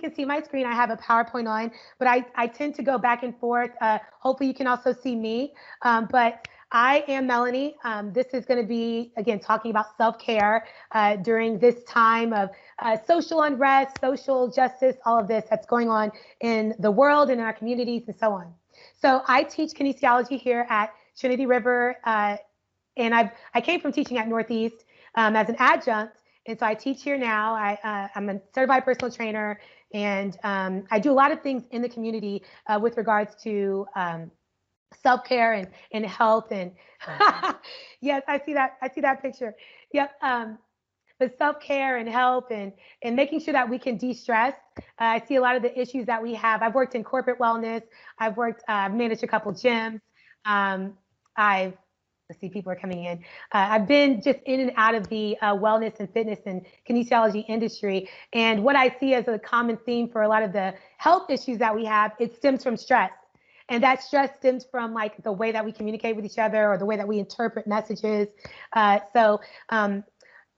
can see my screen, I have a PowerPoint on, but I tend to go back and forth. Hopefully you can also see me. But I am Melanie. This is going to be, again, talking about self-care during this time of social unrest, social justice, all of this that's going on in the world and in our communities and so on. So I teach kinesiology here at Trinity River, and I came from teaching at Northeast as an adjunct. And so I teach here now. I'm a certified personal trainer, and I do a lot of things in the community with regards to self-care and health. And yes, I see that picture. Yep. But self-care and health and making sure that we can de-stress. I see a lot of the issues that we have. I've worked in corporate wellness. I've managed a couple gyms. Let's see, people are coming in. I've been just in and out of the wellness and fitness and kinesiology industry. And what I see as a common theme for a lot of the health issues that we have, it stems from stress. And that stress stems from like the way that we communicate with each other or the way that we interpret messages. So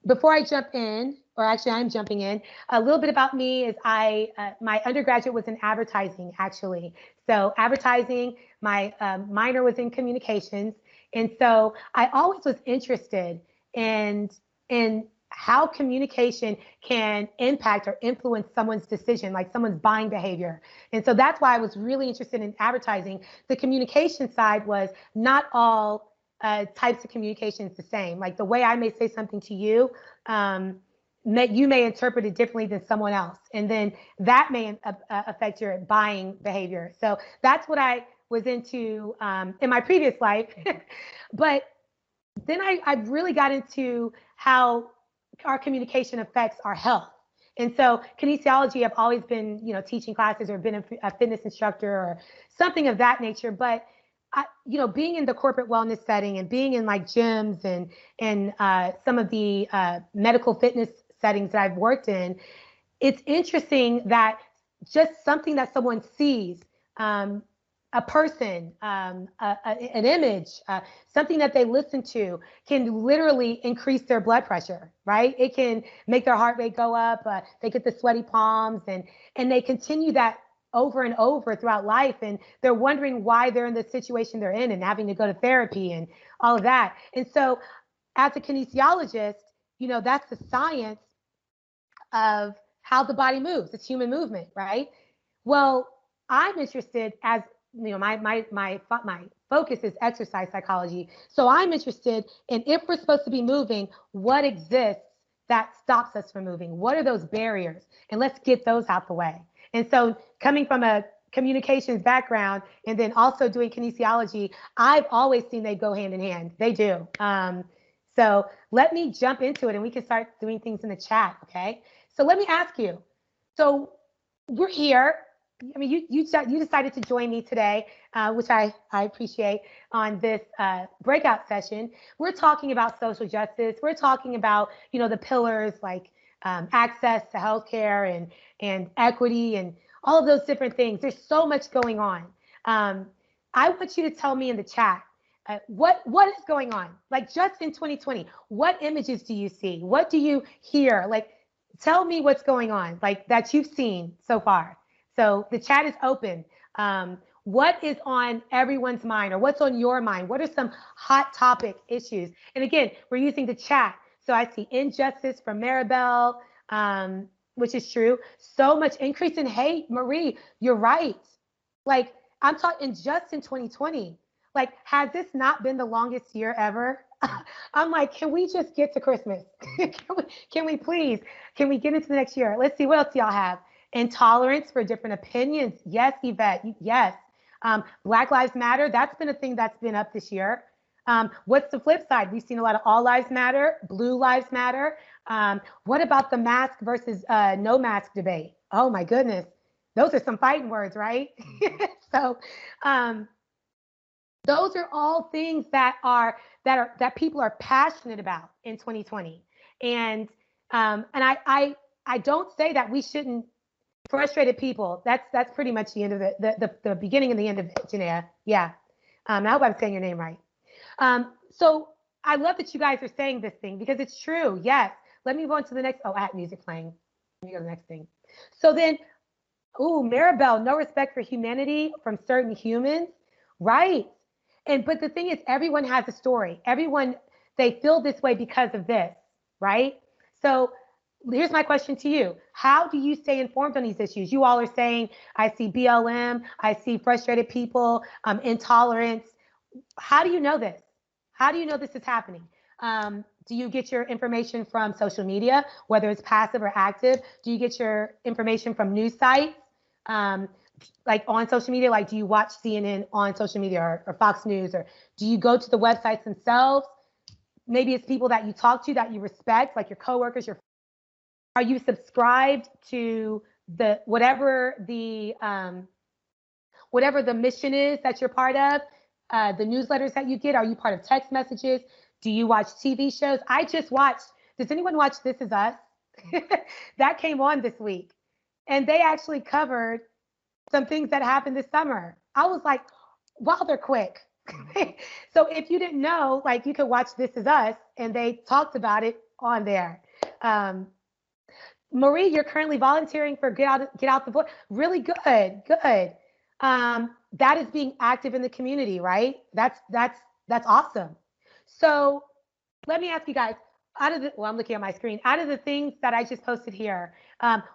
before I jump in, or actually I'm jumping in, a little bit about me is my undergraduate was in advertising, actually. So advertising, my minor was in communications. And so I always was interested in how communication can impact or influence someone's decision, like someone's buying behavior. And so that's why I was really interested in advertising. The communication side was not all types of communications the same. Like the way I may say something to you, you may interpret it differently than someone else. And then that may affect your buying behavior. So that's what I was into in my previous life. But then I really got into how our communication affects our health. And so kinesiology, I've always been, teaching classes or been a fitness instructor or something of that nature. But being in the corporate wellness setting and being in like gyms and some of the medical fitness settings that I've worked in, it's interesting that just something that someone sees, a person, an image, something that they listen to can literally increase their blood pressure, right? It can make their heart rate go up. They get the sweaty palms and they continue that over and over throughout life. And they're wondering why they're in the situation they're in and having to go to therapy and all of that. And so as a kinesiologist, that's the science of how the body moves. It's human movement, right? Well, I'm interested as my focus is exercise psychology. So I'm interested in, if we're supposed to be moving, what exists that stops us from moving? What are those barriers? And let's get those out the way. And so coming from a communications background and then also doing kinesiology, I've always seen they go hand in hand. They do. So let me jump into it and we can start doing things in the chat, okay? So let me ask you. So we're here. I mean, you decided to join me today, which I appreciate, on this breakout session. We're talking about social justice. We're talking about, the pillars like access to healthcare and equity and all of those different things. There's so much going on. I want you to tell me in the chat, what is going on? Like just in 2020, what images do you see? What do you hear? Like, tell me what's going on, like that you've seen so far. So the chat is open. What is on everyone's mind or what's on your mind? What are some hot topic issues? And again, we're using the chat. So I see injustice from Maribel, which is true. So much increase in hate. Marie, you're right. Like I'm talking just in 2020. Like, has this not been the longest year ever? I'm like, can we just get to Christmas? Can we please? Can we get into the next year? Let's see, what else y'all have? Intolerance for different opinions. Yes, Yvette. Yes. Black Lives Matter. That's been a thing that's been up this year. What's the flip side? We've seen a lot of All Lives Matter, Blue Lives Matter. What about the mask versus no mask debate? Oh my goodness. Those are some fighting words, right? So those are all things that people are passionate about in 2020. And I don't say that we shouldn't. Frustrated people. That's pretty much the end of it. The beginning and the end of it, Janaea. Yeah. I hope I'm saying your name right. So I love that you guys are saying this thing because it's true. Yes. Let me go on to the next. Oh, I have music playing. Let me go to the next thing. So then Ooh, Maribel, no respect for humanity from certain humans. Right. But the thing is, everyone has a story. Everyone, they feel this way because of this, right? So here's my question to you. How do you stay informed on these issues? You all are saying, I see BLM, I see frustrated people, intolerance. How do you know this? How do you know this is happening? Do you get your information from social media, whether it's passive or active? Do you get your information from news sites? Um, like on social media, like do you watch CNN on social media or Fox News, or do you go to the websites themselves? Maybe it's people that you talk to that you respect, like your coworkers. Are you subscribed to the whatever the mission is that you're part of? The newsletters that you get. Are you part of text messages? Do you watch TV shows? I just watched. Does anyone watch This Is Us? That came on this week, and they actually covered some things that happened this summer. I was like, wow, they're quick. So if you didn't know, like you could watch This Is Us, and they talked about it on there. Um, Marie, you're currently volunteering for Get Out the Vote. Really good, good. That is being active in the community, right? That's awesome. So let me ask you guys, I'm looking at my screen. Out of the things that I just posted here,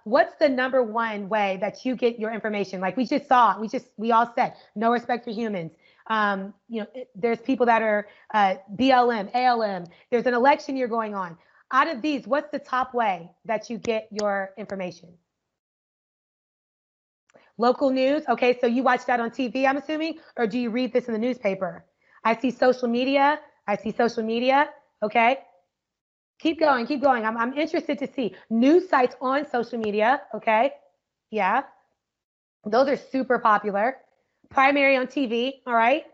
what's the number one way that you get your information? Like we all said, no respect for humans. There's people that are BLM, ALM. There's an election year going on. Out of these, what's the top way that you get your information? Local news. Okay, so you watch that on TV, I'm assuming, or do you read this in the newspaper? I see social media. I see social media. Okay. Keep going, keep going. I'm interested to see news sites on social media. Okay. Yeah. Those are super popular. Primary on TV. All right.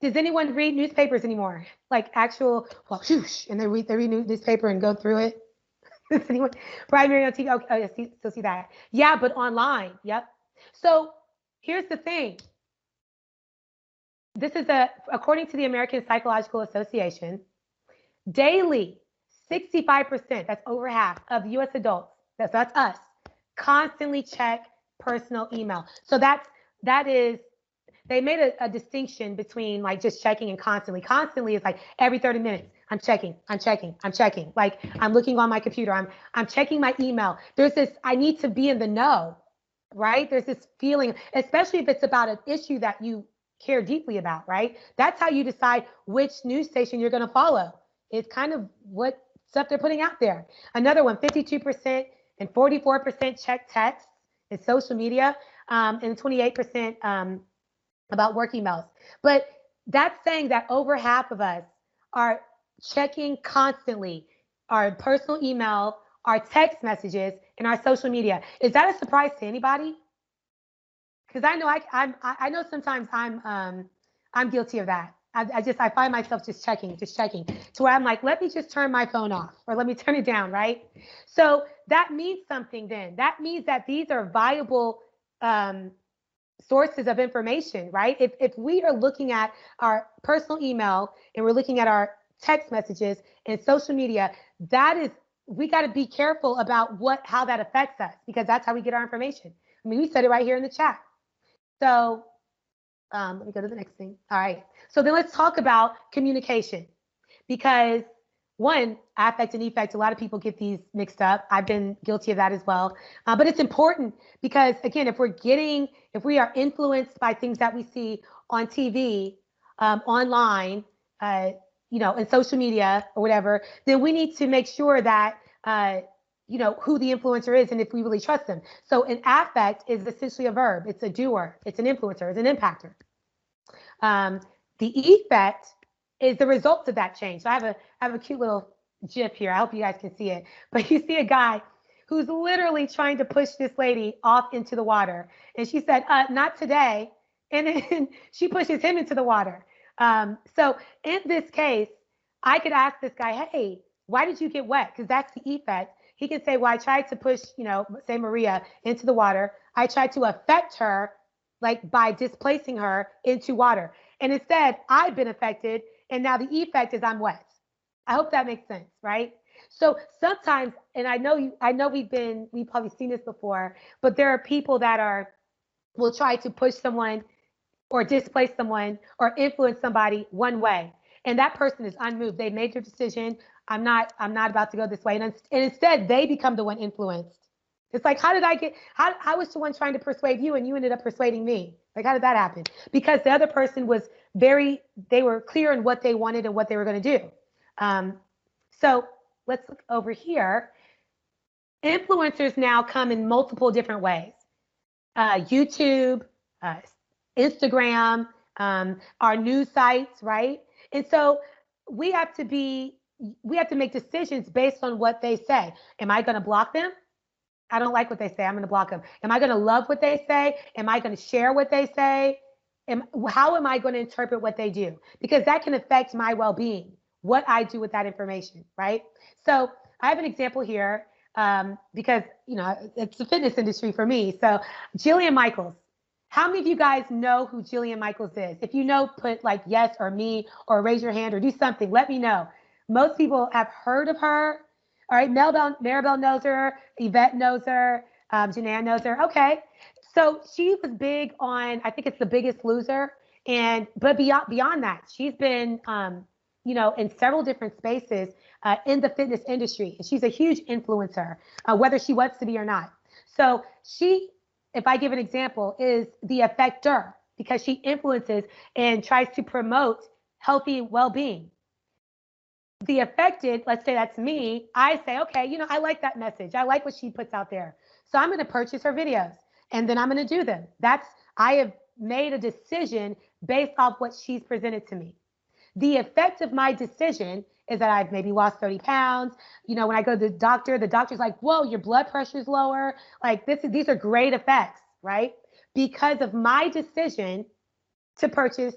Does anyone read newspapers anymore? Like actual, well, whoosh, and they read newspaper and go through it. Does anyone primary on TV? Okay, oh, yeah, still see that. Yeah, but online. Yep. So here's the thing. This is according to the American Psychological Association, daily 65%, that's over half of US adults, that's us, constantly check personal email. So that is, they made a distinction between like just checking and constantly. Constantly is like every 30 minutes, I'm checking. Like I'm looking on my computer, I'm checking my email. There's this, I need to be in the know, right? There's this feeling, especially if it's about an issue that you care deeply about, right? That's how you decide which news station you're going to follow. It's kind of what stuff they're putting out there. Another one, 52% and 44% check texts and social media, and 28% about work emails. But that's saying that over half of us are checking constantly our personal email, our text messages, and our social media. Is that a surprise to anybody? Because I know I know sometimes I'm guilty of that. I find myself just checking to where I'm like, let me just turn my phone off or let me turn it down, right? So that means something then. That means that these are viable sources of information, right? If we are looking at our personal email and we're looking at our text messages and social media, that is, we got to be careful about how that affects us, because that's how we get our information. I mean, we said it right here in the chat. So let me go to the next thing. All right. So then let's talk about communication, because one, affect and effect, a lot of people get these mixed up. I've been guilty of that as well. But it's important because, again, if we are influenced by things that we see on TV, online, in social media or whatever, then we need to make sure that, who the influencer is and if we really trust them. So an affect is essentially a verb. It's a doer. It's an influencer. It's an impactor. The effect is the result of that change. So I have a cute little GIF here. I hope you guys can see it. But you see a guy who's literally trying to push this lady off into the water. And she said, not today. And then she pushes him into the water. So in this case, I could ask this guy, hey, why did you get wet? Because that's the effect. He can say, well, I tried to push, say Maria into the water. I tried to affect her, like by displacing her into water. And instead, I've been affected. And now the effect is I'm wet. I hope that makes sense, right? So sometimes, and I know we've probably seen this before, but there are people that will try to push someone or displace someone or influence somebody one way. And that person is unmoved. They made their decision. I'm not about to go this way. And instead they become the one influenced. It's like, how was the one trying to persuade you and you ended up persuading me? Like, how did that happen? Because the other person was they were clear in what they wanted and what they were going to do. So let's look over here. Influencers now come in multiple different ways. YouTube, uh, Instagram, our news sites, right? And so we have to make decisions based on what they say. Am I going to block them? I don't like what they say. I'm going to block them. Am I going to love what they say? Am I going to share what they say? How am I going to interpret what they do? Because that can affect my well-being, what I do with that information, right? So I have an example here because, it's the fitness industry for me. So Jillian Michaels. How many of you guys know who Jillian Michaels is? If you know, put like yes or me or raise your hand or do something. Let me know. Most people have heard of her. All right, Maribel knows her. Yvette knows her. Janan knows her. Okay. So she was big on, I think it's The Biggest Loser. But beyond that, she's been, in several different spaces in the fitness industry. And she's a huge influencer, whether she wants to be or not. So she, if I give an example, is the effector because she influences and tries to promote healthy well-being. The affected, let's say that's me, I say, okay, I like that message. I like what she puts out there. So I'm going to purchase her videos and then I'm going to do them. I have made a decision based off what she's presented to me. The effect of my decision is that I've maybe lost 30 pounds. When I go to the doctor's like, whoa, your blood pressure's lower. Like these are great effects, right? Because of my decision to purchase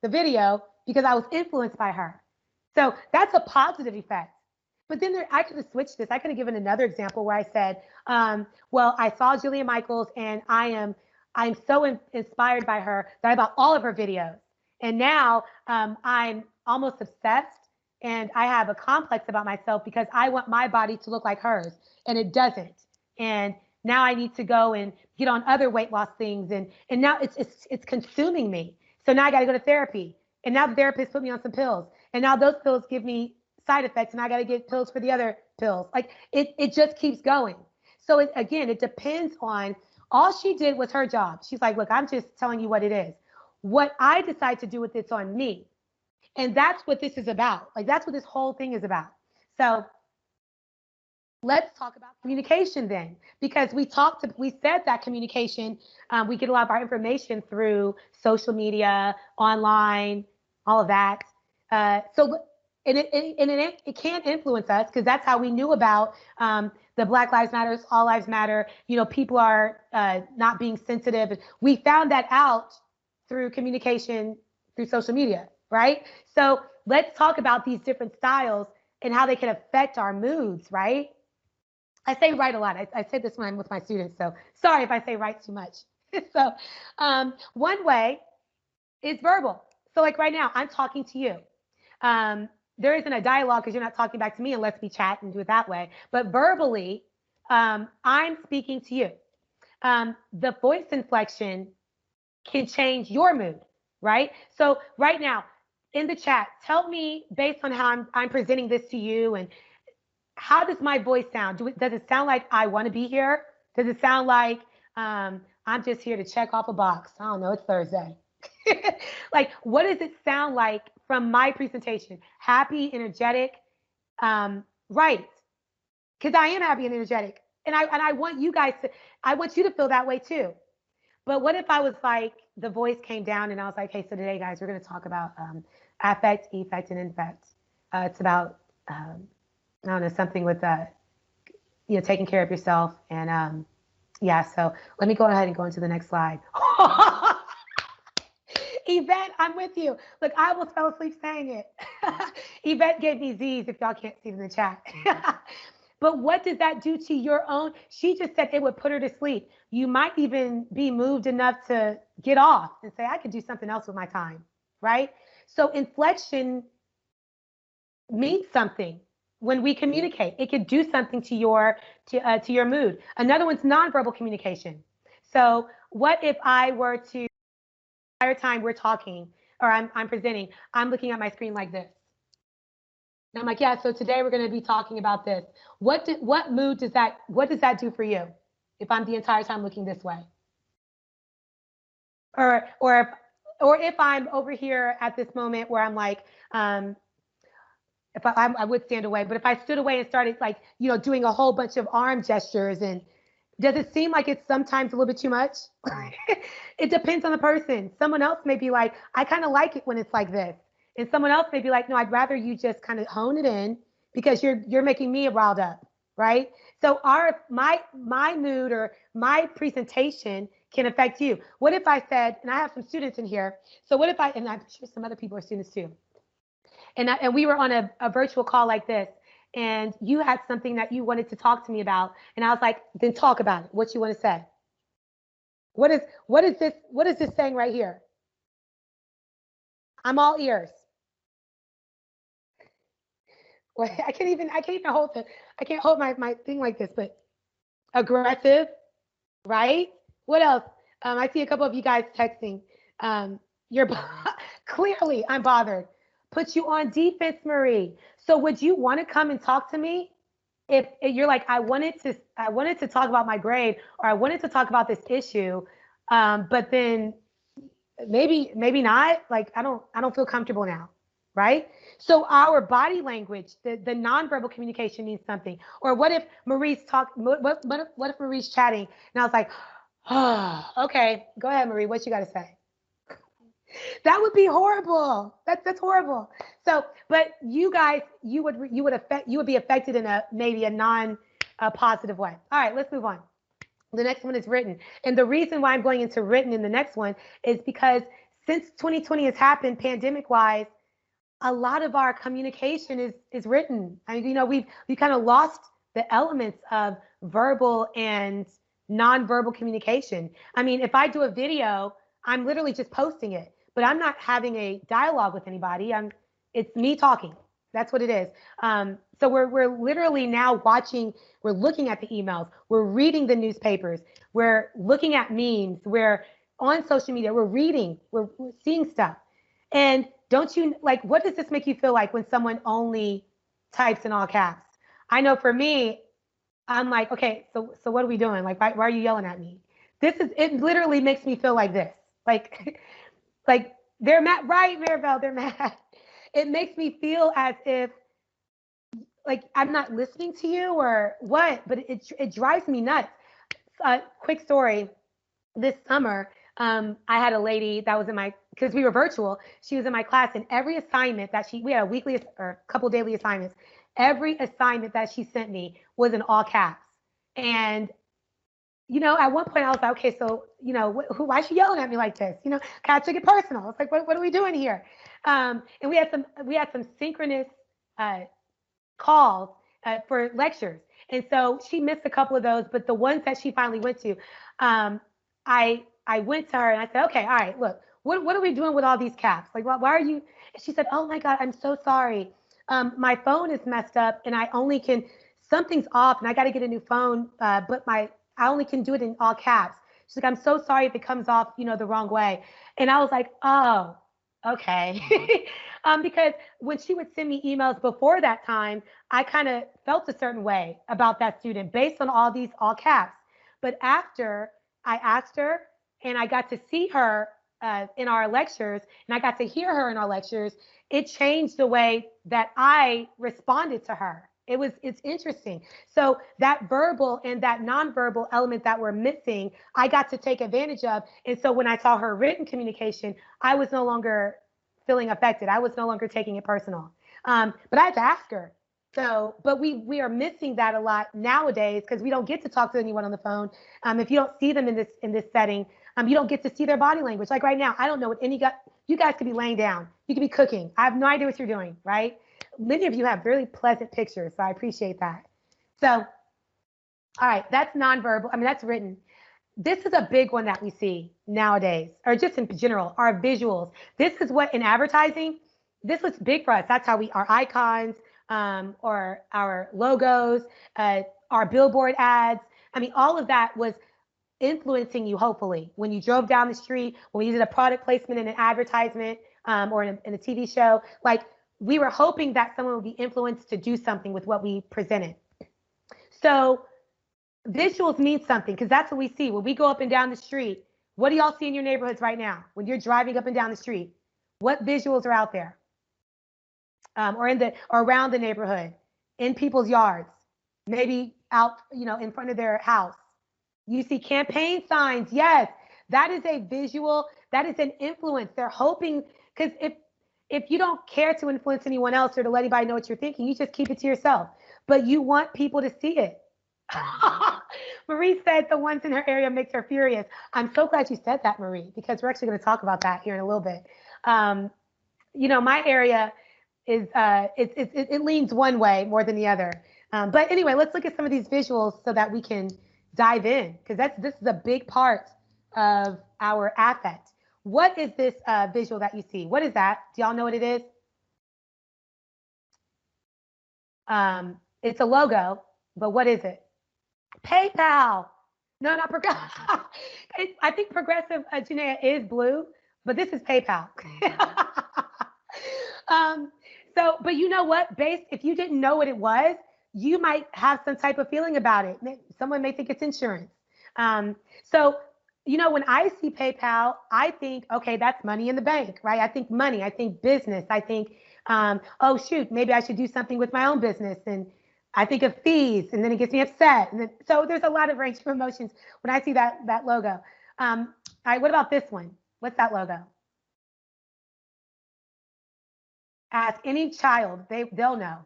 the video because I was influenced by her. So that's a positive effect. But then I could have switched this. I could have given another example where I said, well, I saw Jillian Michaels and I'm so inspired by her that I bought all of her videos. And now I'm almost obsessed and I have a complex about myself because I want my body to look like hers and it doesn't. And now I need to go and get on other weight loss things. And now it's consuming me. So now I got to go to therapy. And now the therapist put me on some pills. And now those pills give me side effects and I got to get pills for the other pills. Like it just keeps going. So it depends on, all she did was her job. She's like, look, I'm just telling you what it is. What I decide to do with it's on me. And that's what this is about. Like that's what this whole thing is about. So let's talk about communication then, because we said that communication, we get a lot of our information through social media, online, all of that. It can influence us because that's how we knew about the Black Lives Matter, All Lives Matter. People are not being sensitive. We found that out through communication, through social media, right? So let's talk about these different styles and how they can affect our moods, right? I say right a lot. I say this when I'm with my students, so sorry if I say right too much. So one way is verbal. So like right now, I'm talking to you. There isn't a dialogue because you're not talking back to me unless we chat and do it that way. But verbally, I'm speaking to you. The voice inflection can change your mood, right? So right now in the chat, tell me based on how I'm presenting this to you and how does my voice sound? Does it sound like I want to be here? Does it sound like I'm just here to check off a box? I don't know. It's Thursday. Like, what does it sound like from my presentation? Happy, energetic, right? Because I am happy and energetic, and I want you guys to. I want you to feel that way too. But what if I was like, the voice came down and I was like, hey, so today, guys, we're going to talk about affect, effect, and infect. It's about I don't know, something with taking care of yourself. And so let me go ahead and go into the next slide. Yvette, I'm with you. Look, I almost fell asleep saying it. Yvette gave me Z's if y'all can't see it in the chat. But what does that do to your own? She just said it would put her to sleep. You might even be moved enough to get off and say, I could do something else with my time, right? So inflection means something. when we communicate. It could do something to your mood. Another one's nonverbal communication. So what if I were to, the entire time we're talking or I'm presenting, I'm looking at my screen like this. And I'm like, yeah, so today we're going to be talking about this. What does that do for you if I'm the entire time looking this way? Or if I'm over here at this moment where I'm like, if I would stand away, but if I stood away and started like, doing a whole bunch of arm gestures, and does it seem like it's sometimes a little bit too much? It depends on the person. Someone else may be like, I kind of like it when it's like this. And someone else may be like, no, I'd rather you just kind of hone it in because you're making me riled up, right? So my mood or my presentation can affect you. What if I said, and I have some students in here, so what if and I'm sure some other people are students too, and we were on a virtual call like this, and you had something that you wanted to talk to me about, and I was like, then talk about it. What you want to say? What is this saying right here? I'm all ears. Well, I can't even I can't hold my thing like this, but aggressive, right? What else? I see a couple of you guys texting. You're clearly I'm bothered. Put you on defense, Marie. So would you want to come and talk to me if you're like, I wanted to talk about my grade, or I wanted to talk about this issue, but then maybe not. Like I don't feel comfortable now, right? So our body language, the nonverbal communication means something. Or what if Marie's what if Marie's chatting and I was like, oh, okay, go ahead, Marie. What you got to say? That would be horrible. That's horrible. So, but you guys, you would be affected in maybe a non positive way. All right, let's move on. The next one is written. And the reason why I'm going into written in the next one is because since 2020 has happened, pandemic wise, a lot of our communication is written. I mean, we kind of lost the elements of verbal and nonverbal communication. I mean, if I do a video, I'm literally just posting it, but I'm not having a dialogue with anybody. It's me talking. That's what it is. So we're literally now watching. We're looking at the emails. We're reading the newspapers. We're looking at memes. We're on social media. We're reading. We're seeing stuff. And don't you like? What does this make you feel like when someone only types in all caps? I know for me, I'm like, okay, so what are we doing? Like, why are you yelling at me? It literally makes me feel like this. Like, like they're mad, right, Maribel? They're mad. It makes me feel as if like I'm not listening to you or what, but it drives me nuts. Quick story. This summer, I had a lady that was because we were virtual. She was in my class, and every assignment that we had a weekly or a couple daily assignments. Every assignment that she sent me was in all caps. And at one point I was like, okay, so why is she yelling at me like this? Kind of took it personal. It's like, what are we doing here? And we had some synchronous calls for lectures, and so she missed a couple of those. But the ones that she finally went to, I went to her and I said, okay, all right, look, what are we doing with all these caps? Like, why are you? And she said, oh my God, I'm so sorry. My phone is messed up, and something's off, and I got to get a new phone. But I only can do it in all caps. She's like, I'm so sorry if it comes off, the wrong way. And I was like, oh, okay. Because when she would send me emails before that time, I kind of felt a certain way about that student based on all these all caps. But after I asked her and I got to see her in our lectures, and I got to hear her in our lectures, it changed the way that I responded to her. It's interesting. So that verbal and that nonverbal element that we're missing, I got to take advantage of. And so when I saw her written communication, I was no longer feeling affected. I was no longer taking it personal. But I had to ask her. So, but we are missing that a lot nowadays because we don't get to talk to anyone on the phone. If you don't see them in this setting, you don't get to see their body language. Like right now, I don't know what you guys could be laying down. You could be cooking. I have no idea what you're doing, right? Many of you have really pleasant pictures, so I appreciate that. So, all right, that's nonverbal. I mean, that's written. This is a big one that we see nowadays, or just in general, our visuals. This is what in advertising, this was big for us. That's how our icons, or our logos, our billboard ads. I mean, all of that was influencing you, hopefully, when you drove down the street, when we did a product placement in an advertisement, or in a TV show. Like, we were hoping that someone would be influenced to do something with what we presented. So visuals mean something, because that's what we see when we go up and down the street. What do y'all see in your neighborhoods right now when you're driving up and down the street? What visuals are out there, or around the neighborhood, in people's yards, maybe out, in front of their house? You see campaign signs. Yes, that is a visual. That is an influence. They're hoping, because if you don't care to influence anyone else or to let anybody know what you're thinking, you just keep it to yourself. But you want people to see it. Marie said the ones in her area makes her furious. I'm so glad you said that, Marie, because we're actually going to talk about that here in a little bit. My area is it leans one way more than the other. But anyway, let's look at some of these visuals so that we can dive in, because this is a big part of our affect. What is this visual that you see? What is that? Do y'all know what it is? It's a logo, but what is it? PayPal. No, not Progressive. I think Progressive, Janaea, is blue, but this is PayPal. But you know what? If you didn't know what it was, you might have some type of feeling about it. Someone may think it's insurance. When I see PayPal, I think, okay, that's money in the bank, right? I think money. I think business. I think, oh, shoot, maybe I should do something with my own business. And I think of fees, and then it gets me upset. So there's a lot of range of emotions when I see that logo. All right, what about this one? What's that logo? Ask any child, they'll know.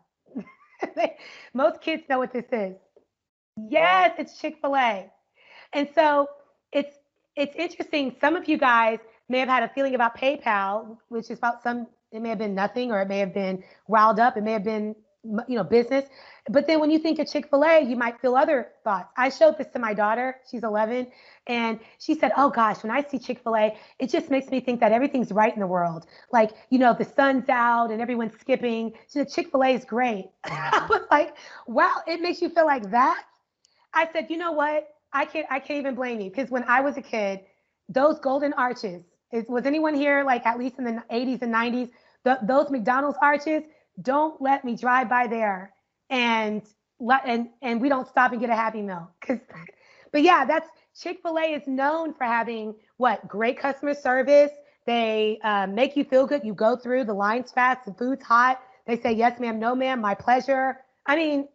Most kids know what this is. Yes, it's Chick-fil-A. And so it's interesting. Some of you guys may have had a feeling about PayPal, which is about it may have been nothing, or it may have been riled up. It may have been, business. But then when you think of Chick-fil-A, you might feel other thoughts. I showed this to my daughter. She's 11. And she said, oh gosh, when I see Chick-fil-A, it just makes me think that everything's right in the world. Like, the sun's out and everyone's skipping. She said, Chick-fil-A is great. I was like, wow, it makes you feel like that? I said, you know what? I can't even blame you, because when I was a kid, those golden arches, was anyone here, like, at least in the 80s and 90s, those McDonald's arches? Don't let me drive by there and we don't stop and get a Happy Meal. But yeah, Chick-fil-A is known for having what? Great customer service. They make you feel good. You go through, the line's fast, the food's hot. They say, yes, ma'am, no, ma'am, my pleasure. I mean,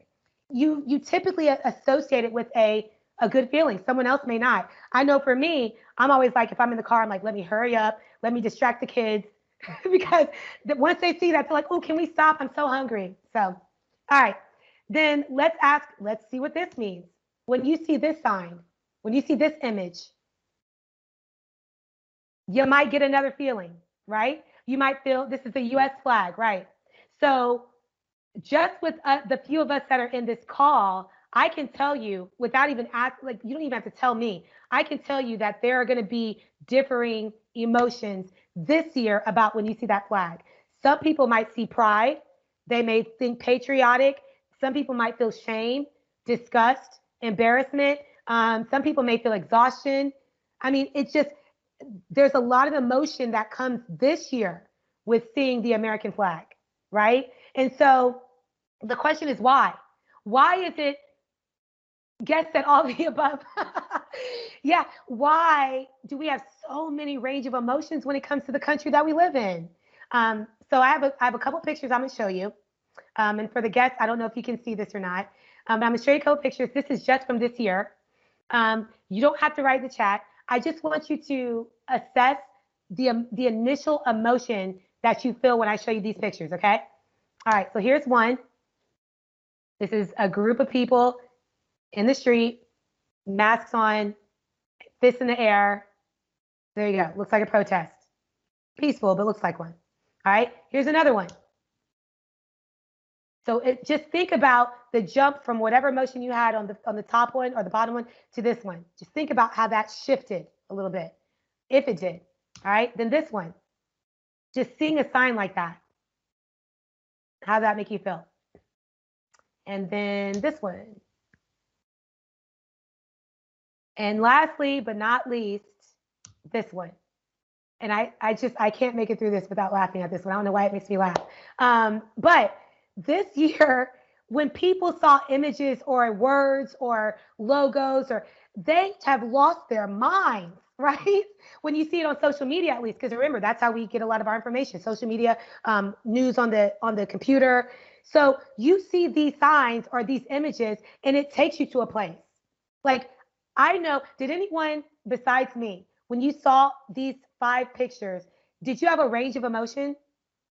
you typically associate it with a good feeling. Someone else may not. I know for me, I'm always like, if I'm in the car, I'm like, let me hurry up. Let me distract the kids. Because once they see that, they're like, oh, can we stop? I'm so hungry. So, all right. Then let's see what this means. When you see this sign, when you see this image, you might get another feeling, right? You might feel this is the U.S. flag, right? So just with the few of us that are in this call, I can tell you without even asking, like, you don't even have to tell me. I can tell you that there are going to be differing emotions this year about when you see that flag. Some people might see pride. They may think patriotic. Some people might feel shame, disgust, embarrassment. Some people may feel exhaustion. I mean, there's a lot of emotion that comes this year with seeing the American flag, right? And so the question is why? Why is it? Guess that all of the above. Yeah. Why do we have so many range of emotions when it comes to the country that we live in? So I have a couple pictures I'm going to show you. And for the guests, I don't know if you can see this or not. But I'm going to show you a couple pictures. This is just from this year. You don't have to write in the chat. I just want you to assess the initial emotion that you feel when I show you these pictures, okay? All right, so here's one. This is a group of people in the street, masks on, fists in the air. There you go. Looks like a protest. Peaceful, but looks like one. All right, here's another one. So just think about the jump from whatever emotion you had on the top one or the bottom one to this one. Just think about how that shifted a little bit, if it did. All right, then this one. Just seeing a sign like that. How does that make you feel? And then this one. And lastly, but not least, this one. And I can't make it through this without laughing at this one. I don't know why it makes me laugh. But this year, when people saw images or words or logos, or they have lost their minds, right? When you see it on social media, at least, because remember, that's how we get a lot of our information. Social media, news on the computer. So you see these signs or these images, and it takes you to a place. Like, I know, did anyone besides me, when you saw these 5 pictures, did you have a range of emotion?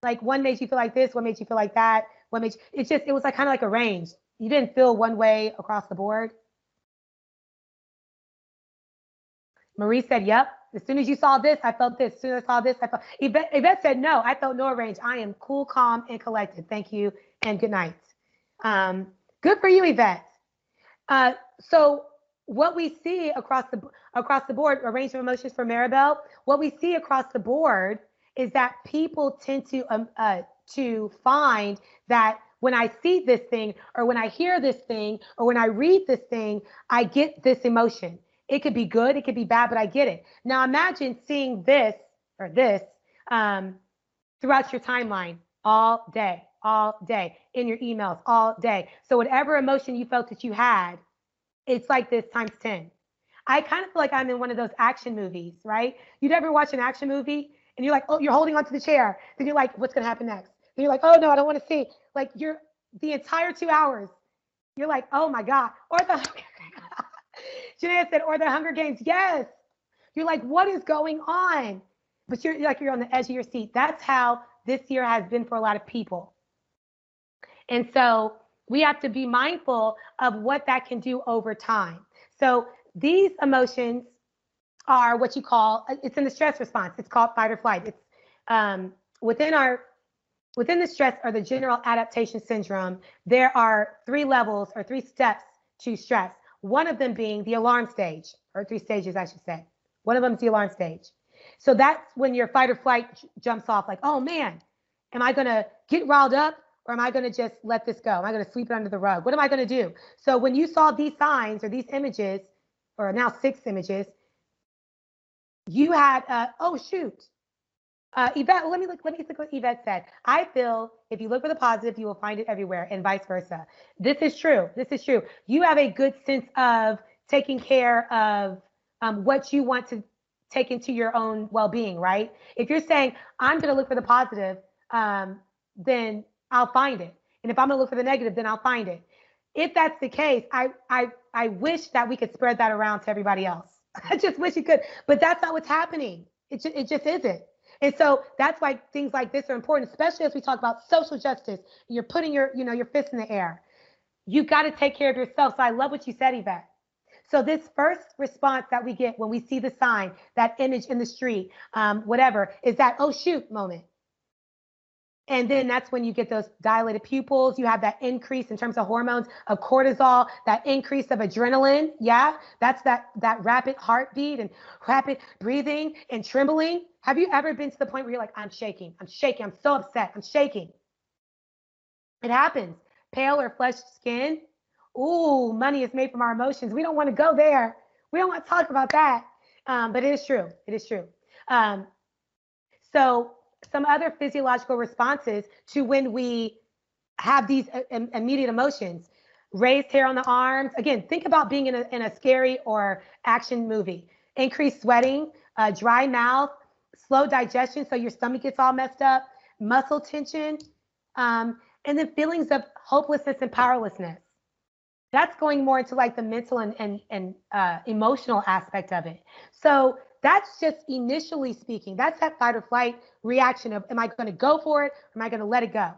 Like, one made you feel like this, one made you feel like that, one made you, it was like kind of like a range. You didn't feel one way across the board. Marie said, yep. As soon as you saw this, I felt this. As soon as I saw this, I felt. Yvette said, no, I felt no range. I am cool, calm, and collected. Thank you, and good night. Good for you, Yvette. So what we see across the board, a range of emotions for Maribel, what we see across the board is that people tend to find that when I see this thing, or when I hear this thing, or when I read this thing, I get this emotion. It could be good, it could be bad, but I get it. Now imagine seeing this or this throughout your timeline all day, in your emails all day. So whatever emotion you felt that you had, it's like this times 10. I kind of feel like I'm in one of those action movies, right? You'd ever watch an action movie and you're like, oh, you're holding onto the chair. Then you're like, what's going to happen next? Then you're like, oh, no, I don't want to see. Like, you're the entire 2 hours. You're like, oh, my God. Or the, Janae said, or the Hunger Games. Yes. You're like, what is going on? But you're like, you're on the edge of your seat. That's how this year has been for a lot of people. And so we have to be mindful of what that can do over time. So these emotions are what you call, it's in the stress response. It's called fight or flight. It's within the stress or the general adaptation syndrome, there are 3 levels or 3 steps to stress. One of them being the alarm stage, or 3 stages, I should say. One of them is the alarm stage. So that's when your fight or flight jumps off, like, oh man, am I going to get riled up? Or am I going to just let this go? Am I going to sweep it under the rug? What am I going to do? So when you saw these signs or these images, or now 6 images, you had, oh, shoot. Yvette, let me see what Yvette said. I feel if you look for the positive, you will find it everywhere, and vice versa. This is true. This is true. You have a good sense of taking care of what you want to take into your own well-being, right? If you're saying, I'm going to look for the positive, then I'll find it. And if I'm going to look for the negative, then I'll find it. If that's the case, I wish that we could spread that around to everybody else. I just wish you could, but that's not what's happening. It just isn't. And so that's why things like this are important, especially as we talk about social justice. You're putting your fist in the air. You've got to take care of yourself. So I love what you said, Yvette. So this first response that we get when we see the sign, that image in the street, whatever, is that, oh, shoot moment. And then that's when you get those dilated pupils. You have that increase in terms of hormones of cortisol, that increase of adrenaline. Yeah, that's that rapid heartbeat and rapid breathing and trembling. Have you ever been to the point where you're like, I'm shaking, I'm so upset, I'm shaking? It happens. Pale or flushed skin. Ooh, money is made from our emotions. We don't want to go there. We don't want to talk about that. But it is true. It is true. So some other physiological responses to when we have these immediate emotions. Raised hair on the arms. Again, think about being in a scary or action movie. Increased sweating, dry mouth, slow digestion, so your stomach gets all messed up, muscle tension, and then feelings of hopelessness and powerlessness. That's going more into like the mental and emotional aspect of it. So that's just initially speaking. That's that fight or flight reaction of, am I going to go for it? Or am I going to let it go?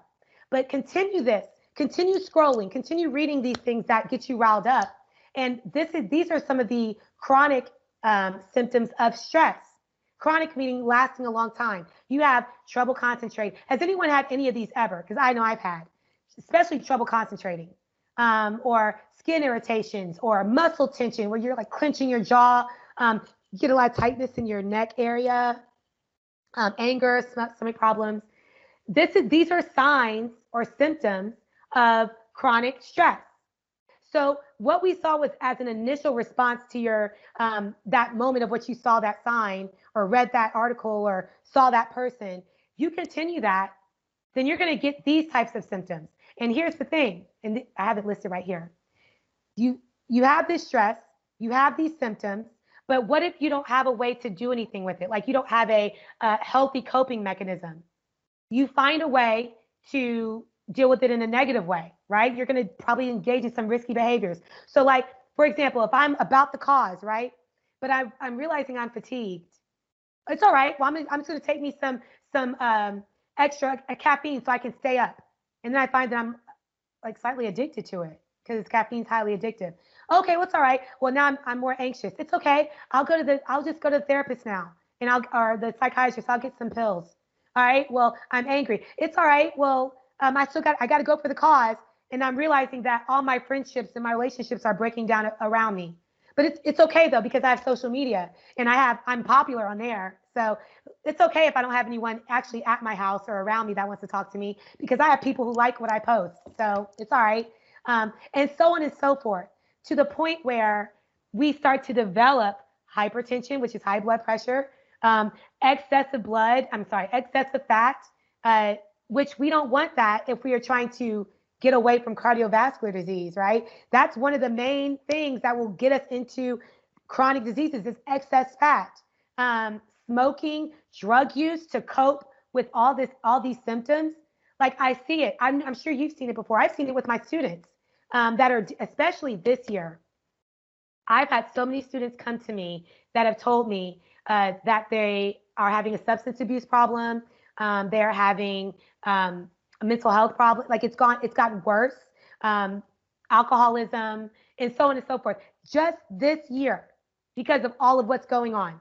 But continue this. Continue scrolling. Continue reading these things that get you riled up. And these are some of the chronic symptoms of stress. Chronic meaning lasting a long time. You have trouble concentrating. Has anyone had any of these ever? Because I know I've had, especially trouble concentrating, or skin irritations, or muscle tension where you're like clenching your jaw. You get a lot of tightness in your neck area, anger, stomach problems. These are signs or symptoms of chronic stress. So what we saw was as an initial response to your that moment of what you saw that sign or read that article or saw that person, you continue that, then you're going to get these types of symptoms. And here's the thing, and I have it listed right here. You have this stress, you have these symptoms, but what if you don't have a way to do anything with it? Like you don't have a healthy coping mechanism. You find a way to deal with it in a negative way, right? You're going to probably engage in some risky behaviors. So like, for example, if I'm about the cause, right? But I'm realizing I'm fatigued. It's all right. Well, I'm just going to take me some extra caffeine so I can stay up. And then I find that I'm like slightly addicted to it because caffeine's highly addictive. Okay, what's all right? Well, now I'm more anxious. It's okay. I'll just go to the therapist now and or the psychiatrist. I'll get some pills. All right. Well, I'm angry. It's all right. Well, I got to go for the cause. And I'm realizing that all my friendships and my relationships are breaking down around me. But it's okay though, because I have social media and I'm popular on there. So it's okay if I don't have anyone actually at my house or around me that wants to talk to me because I have people who like what I post. So it's all right. And so on and so forth, to the point where we start to develop hypertension, which is high blood pressure, excessive fat, which we don't want that if we are trying to get away from cardiovascular disease, right? That's one of the main things that will get us into chronic diseases is excess fat. Smoking, drug use to cope with all these symptoms. Like I see it. I'm sure you've seen it before. I've seen it with my students that are, especially this year. I've had so many students come to me that have told me that they are having a substance abuse problem. They're having a mental health problem. Like it's gotten worse. Alcoholism and so on and so forth. Just this year because of all of what's going on.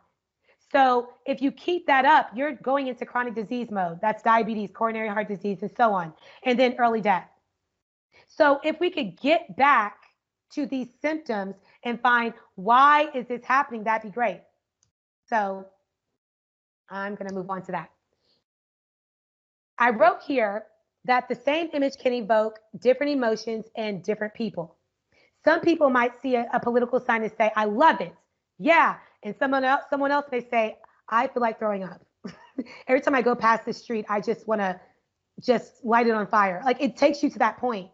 So if you keep that up, you're going into chronic disease mode. That's diabetes, coronary heart disease, and so on. And then early death. So if we could get back to these symptoms and find why is this happening, that'd be great. So I'm going to move on to that. I wrote here that the same image can evoke different emotions in different people. Some people might see a political sign and say, I love it. Yeah. And someone else may say, I feel like throwing up. Every time I go past the street, I just want to just light it on fire. Like it takes you to that point.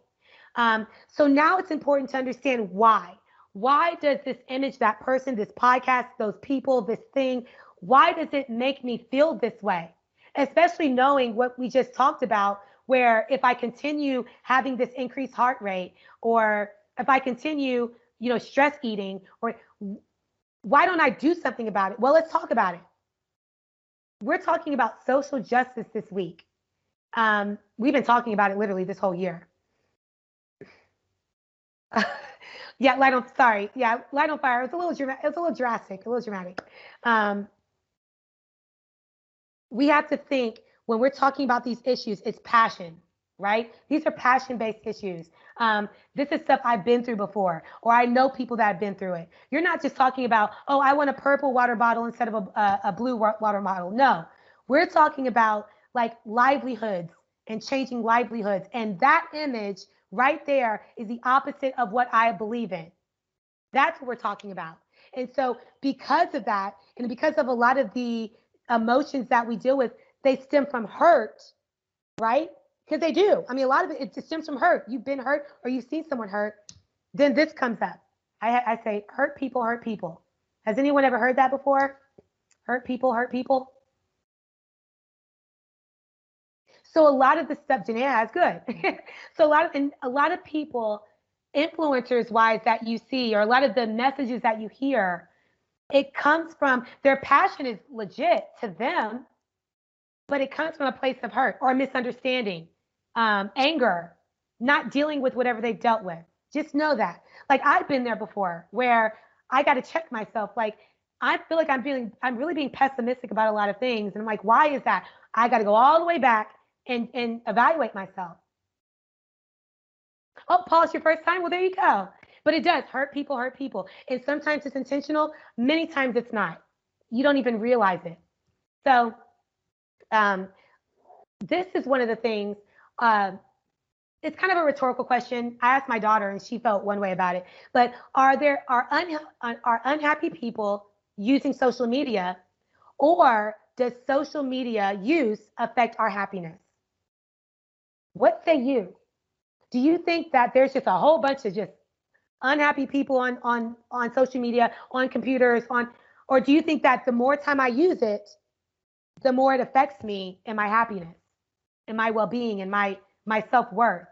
So now it's important to understand why. Why does this image, that person, this podcast, those people, this thing, why does it make me feel this way? Especially knowing what we just talked about, where if I continue having this increased heart rate, or if I continue, stress eating, or why don't I do something about it? Well, let's talk about it. We're talking about social justice this week. We've been talking about it literally this whole year. Yeah, light on fire. It was a little dramatic. It was a little dramatic. We have to think when we're talking about these issues, it's passion, right? These are passion-based issues. This is stuff I've been through before, or I know people that have been through it. You're not just talking about, oh, I want a purple water bottle instead of a blue water bottle. No, we're talking about like livelihoods and changing livelihoods. And that image right there is the opposite of what I believe in. That's what we're talking about. And so because of that, and because of a lot of the emotions that we deal with, they stem from hurt, right? Because they do. I mean, a lot of it just stems from hurt. You've been hurt or you've seen someone hurt. Then this comes up. I say, hurt people, hurt people. Has anyone ever heard that before? Hurt people, hurt people. So a lot of the stuff, Janae, that's good. So a lot of people, influencers wise, that you see, or a lot of the messages that you hear, it comes from their passion is legit to them, but it comes from a place of hurt or misunderstanding, anger, not dealing with whatever they've dealt with. Just know that. Like I've been there before where I got to check myself. Like I feel like I'm really being pessimistic about a lot of things. And I'm like, why is that? I got to go all the way back and evaluate myself. Oh, Paul, it's your first time? Well, there you go. But it does hurt people, hurt people. And sometimes it's intentional. Many times it's not. You don't even realize it. So this is one of the things it's kind of a rhetorical question. I asked my daughter and she felt one way about it. But are unhappy people using social media, or does social media use affect our happiness? What say you? Do you think that there's just a whole bunch of just unhappy people on social media, on computers, or do you think that the more time I use it, the more it affects me and my happiness and my well-being and my self-worth?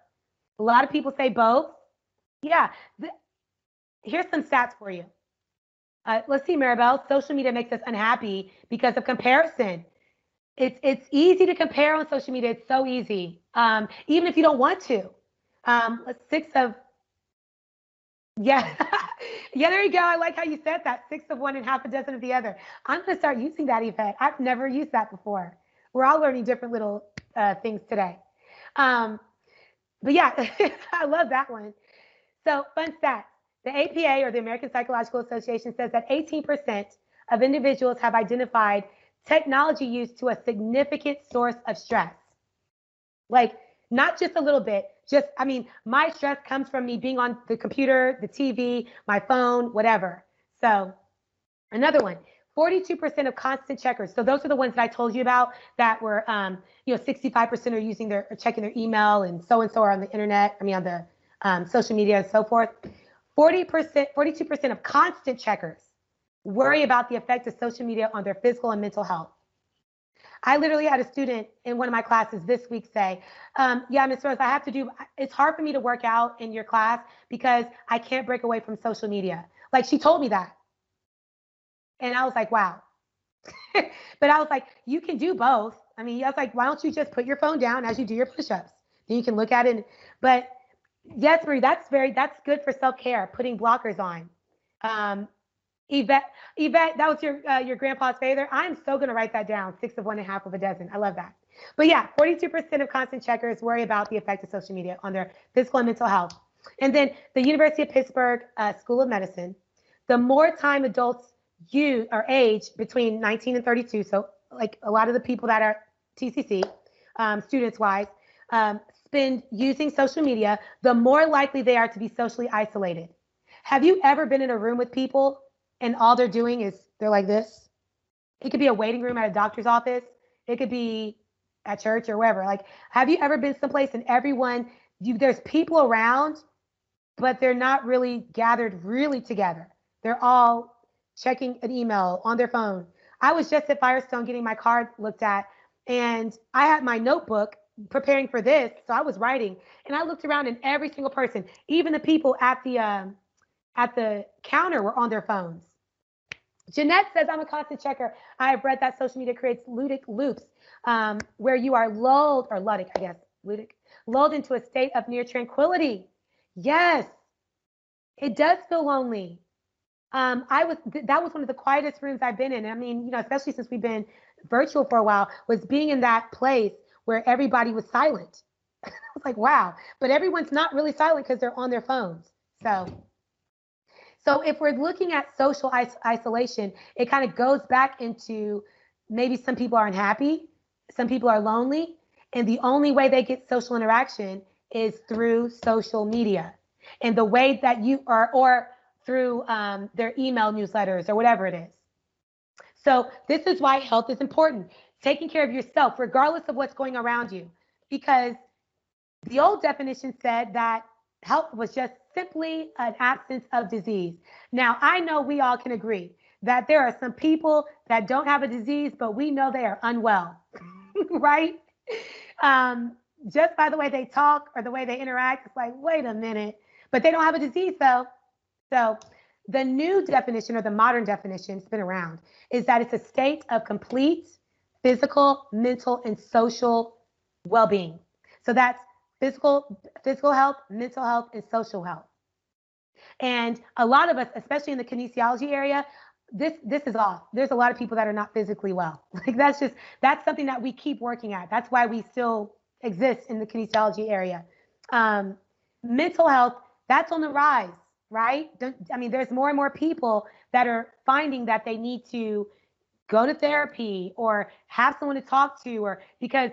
A lot of people say both. Yeah. Here's some stats for you. Let's see, Maribel. Social media makes us unhappy because of comparison. It's easy to compare on social media. It's so easy, even if you don't want to. Six of Yeah. Yeah, there you go. I like how you said that. Six of one and half a dozen of the other. I'm going to start using that, Yvette. I've never used that before. We're all learning different little things today. Um, but yeah, I love that one. So, fun stats. The APA, or the American Psychological Association, says that 18% of individuals have identified technology use to a significant source of stress. Like, not just a little bit, just, I mean, my stress comes from me being on the computer, the TV, my phone, whatever. So, another one, 42% of constant checkers. So those are the ones that I told you about that were, 65% are using checking their email, and so are on the internet. I mean, on the social media and so forth. 42% of constant checkers worry about the effect of social media on their physical and mental health. I literally had a student in one of my classes this week say, yeah, Ms. Rose, it's hard for me to work out in your class because I can't break away from social media. Like, she told me that. And I was like, wow. But I was like, you can do both. I mean, I was like, why don't you just put your phone down as you do your push-ups? Then you can look at it. But yes, Marie, that's good for self-care, putting blockers on. Yvette, that was your grandpa's favorite. I'm so going to write that down. Six of one and half of a dozen. I love that. But yeah, 42% of constant checkers worry about the effect of social media on their physical and mental health. And then the University of Pittsburgh School of Medicine, the more time adults age between 19 and 32, so like a lot of the people that are TCC, students-wise, spend using social media, the more likely they are to be socially isolated. Have you ever been in a room with people and all they're doing is they're like this? It could be a waiting room at a doctor's office. It could be at church or wherever. Like, have you ever been someplace and there's people around, but they're not really gathered really together. They're all checking an email on their phone. I was just at Firestone getting my card looked at, and I had my notebook preparing for this. So I was writing, and I looked around, and every single person, even the people at the counter, were on their phones. Jeanette says, I'm a constant checker. I have read that social media creates ludic loops where you are lulled into a state of near tranquility. Yes, it does feel lonely. That was one of the quietest rooms I've been in. I mean, especially since we've been virtual for a while, was being in that place where everybody was silent. I was like, wow, but everyone's not really silent because they're on their phones. So if we're looking at social isolation, it kind of goes back into maybe some people are unhappy, some people are lonely, and the only way they get social interaction is through social media. And the way that you are, or through their email newsletters or whatever it is. So this is why health is important. Taking care of yourself, regardless of what's going around you. Because the old definition said that health was just simply an absence of disease. Now, I know we all can agree that there are some people that don't have a disease, but we know they are unwell, right? Just by the way they talk or the way they interact, it's like, wait a minute. But they don't have a disease, though. So the new definition, or the modern definition, it's been around, is that it's a state of complete physical, mental, and social well-being. So that's physical health, mental health, and social health. And a lot of us, especially in the kinesiology area, this is off. There's a lot of people that are not physically well. Like, that's something that we keep working at. That's why we still exist in the kinesiology area. Mental health, that's on the rise, right? There's more and more people that are finding that they need to go to therapy or have someone to talk to, or because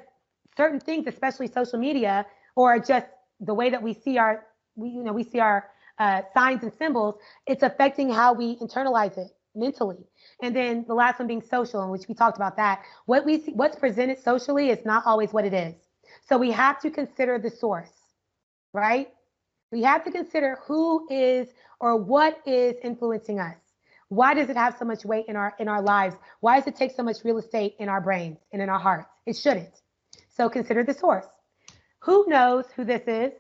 certain things, especially social media, or just the way that we see our signs and symbols, it's affecting how we internalize it mentally. And then the last one being social, in which we talked about that. What we see, what's presented socially is not always what it is. So we have to consider the source, right? We have to consider who is or what is influencing us. Why does it have so much weight in our lives? Why does it take so much real estate in our brains and in our hearts? It shouldn't. So consider the source. Who knows who this is?